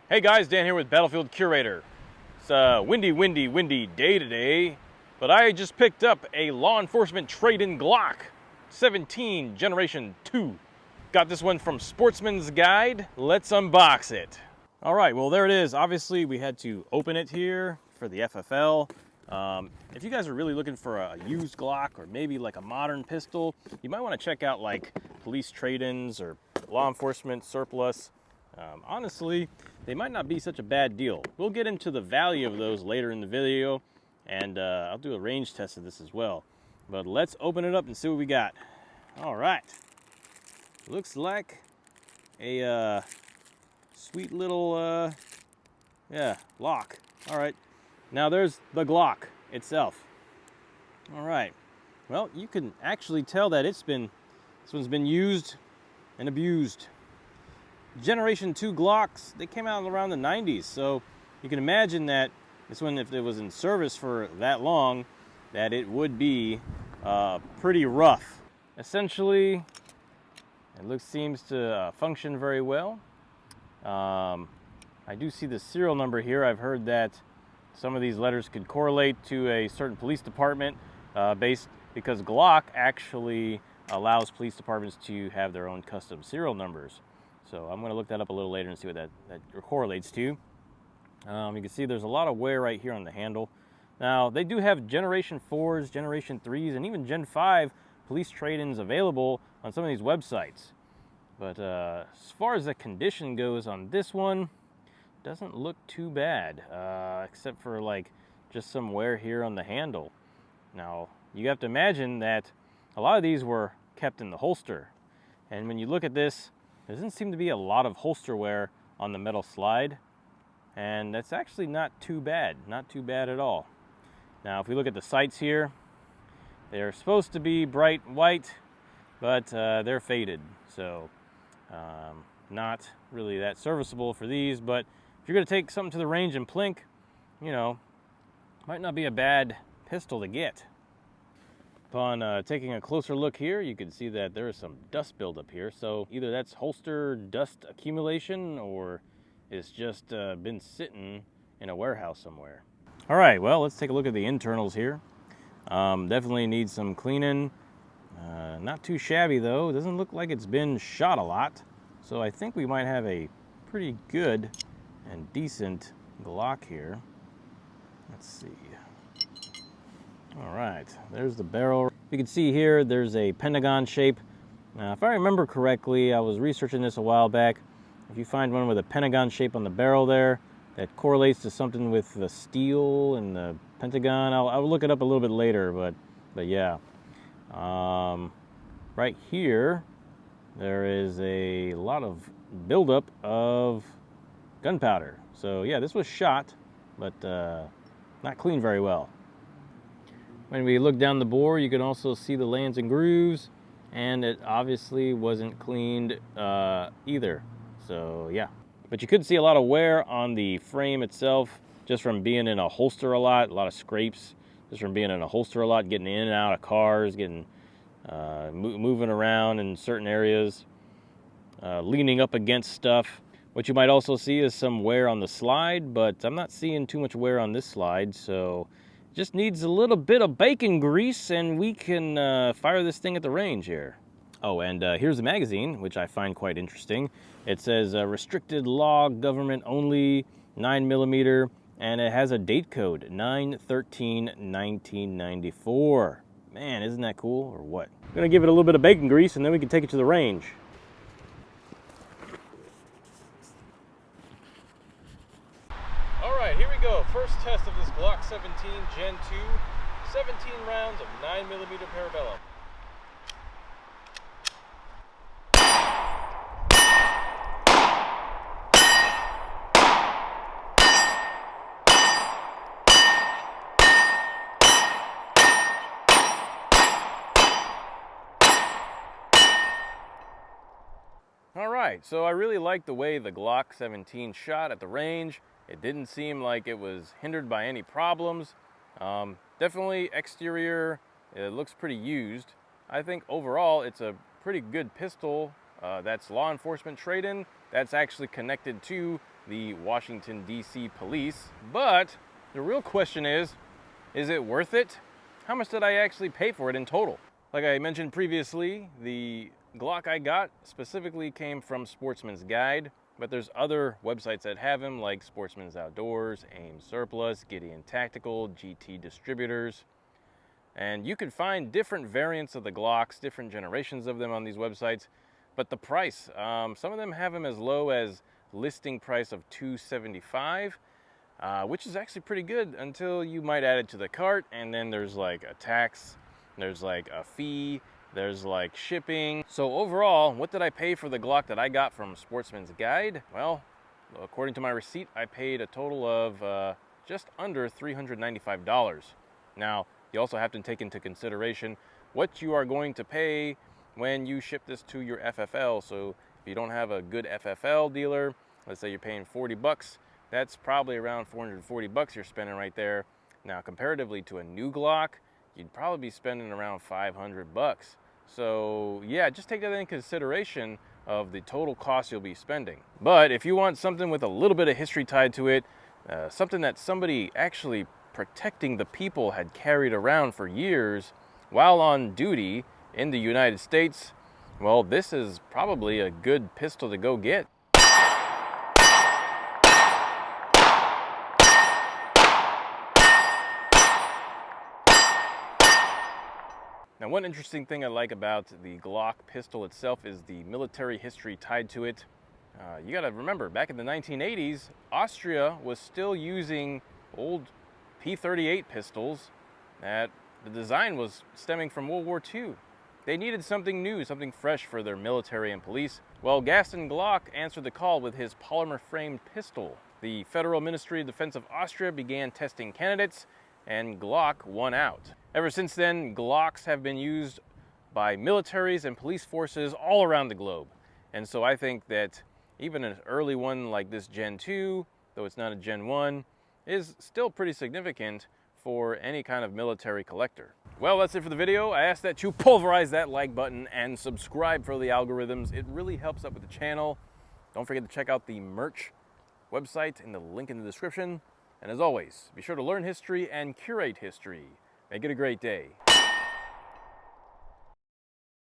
Hey guys, Dan here with Battlefield Curator. It's a windy day today, but I just picked up a law enforcement trade-in Glock 17 Generation 2. Got this one from Sportsman's Guide. Let's unbox it. All right, well there it is. Obviously we had to open it here for the FFL. If you guys are really looking for a used Glock or maybe like a modern pistol, you might want to check out like police trade-ins or law enforcement surplus. Honestly, they might not be such a bad deal. We'll get into the value of those later in the video, and I'll do a range test of this as well. But let's open it up and see what we got. All right. Looks like a sweet little, lock. All right. Now there's the Glock itself. All right. Well, you can actually tell that this one's been used and abused. Generation 2 Glocks, they came out around the 90s, so you can imagine that this one, if it was in service for that long, that it would be pretty rough. Essentially, it seems to function very well. I do see the serial number here. I've heard that some of these letters could correlate to a certain police department because Glock actually allows police departments to have their own custom serial numbers. So I'm going to look that up a little later and see what that correlates to. You can see there's a lot of wear right here on the handle. Now, they do have Generation 4s, Generation 3s, and even Gen 5 police trade-ins available on some of these websites. But as far as the condition goes on this one, doesn't look too bad, except for like just some wear here on the handle. Now, you have to imagine that a lot of these were kept in the holster. And when you look at this, there doesn't seem to be a lot of holster wear on the metal slide, and that's actually not too bad at all. Now, if we look at the sights here, they're supposed to be bright white, but they're faded, so not really that serviceable for these. But if you're going to take something to the range and plink, you know, might not be a bad pistol to get. Upon taking a closer look here, you can see that there is some dust buildup here. So either that's holster dust accumulation or it's just been sitting in a warehouse somewhere. All right, well, let's take a look at the internals here. Definitely needs some cleaning. Not too shabby though. It doesn't look like it's been shot a lot. So I think we might have a pretty good and decent Glock here. Let's see. All right, there's the barrel. You can see here there's a pentagon shape. Now, if I remember correctly, I was researching this a while back. If you find one with a pentagon shape on the barrel there, that correlates to something with the steel and the pentagon. I'll look it up a little bit later, but yeah. Right here, there is a lot of buildup of gunpowder. So yeah, this was shot, but not cleaned very well. When we look down the bore, you can also see the lands and grooves, and it obviously wasn't cleaned either. So yeah, but you could see a lot of wear on the frame itself, just from being in a holster a lot of scrapes, just from being in a holster a lot, getting in and out of cars, getting moving around in certain areas, leaning up against stuff. What you might also see is some wear on the slide, but I'm not seeing too much wear on this slide, so just needs a little bit of bacon grease and we can fire this thing at the range here. Oh, and here's the magazine, which I find quite interesting. It says restricted law, government only, 9mm, and it has a date code, 9/13/1994. Man, isn't that cool, or what? I'm gonna give it a little bit of bacon grease and then we can take it to the range. All right, here we go. First test of this Glock 17 Gen 2, 17 rounds of 9mm parabellum. All right, so I really like the way the Glock 17 shot at the range. It didn't seem like it was hindered by any problems. Definitely exterior, it looks pretty used. I think overall it's a pretty good pistol that's law enforcement trade-in that's actually connected to the Washington, D.C. police. But the real question is it worth it? How much did I actually pay for it in total? Like I mentioned previously, the Glock I got specifically came from Sportsman's Guide, but there's other websites that have them, like Sportsman's Outdoors, Aim Surplus, Gideon Tactical, GT Distributors. And you can find different variants of the Glocks, different generations of them on these websites. But the price, some of them have them as low as listing price of $275, which is actually pretty good until you might add it to the cart, and then there's like a tax, there's like a fee, there's like shipping. So overall, what did I pay for the Glock that I got from Sportsman's Guide? Well, according to my receipt, I paid a total of just under $395. Now, you also have to take into consideration what you are going to pay when you ship this to your FFL. So if you don't have a good FFL dealer, let's say you're paying 40 bucks, that's probably around 440 bucks you're spending right there. Now, comparatively to a new Glock, you'd probably be spending around 500 bucks. So yeah, just take that into consideration of the total cost you'll be spending. But if you want something with a little bit of history tied to it, something that somebody actually protecting the people had carried around for years while on duty in the United States, well, this is probably a good pistol to go get. Now, one interesting thing I like about the Glock pistol itself is the military history tied to it. You gotta remember, back in the 1980s, Austria was still using old P38 pistols that the design was stemming from World War II. They needed something new, something fresh for their military and police. Well, Gaston Glock answered the call with his polymer-framed pistol. The Federal Ministry of Defense of Austria began testing candidates, and Glock won out. Ever since then, Glocks have been used by militaries and police forces all around the globe. And so I think that even an early one like this Gen 2, though it's not a Gen 1, is still pretty significant for any kind of military collector. Well, that's it for the video. I ask that you pulverize that like button and subscribe for the algorithms. It really helps out with the channel. Don't forget to check out the merch website in the link in the description. And as always, be sure to learn history and curate history. Make it a great day.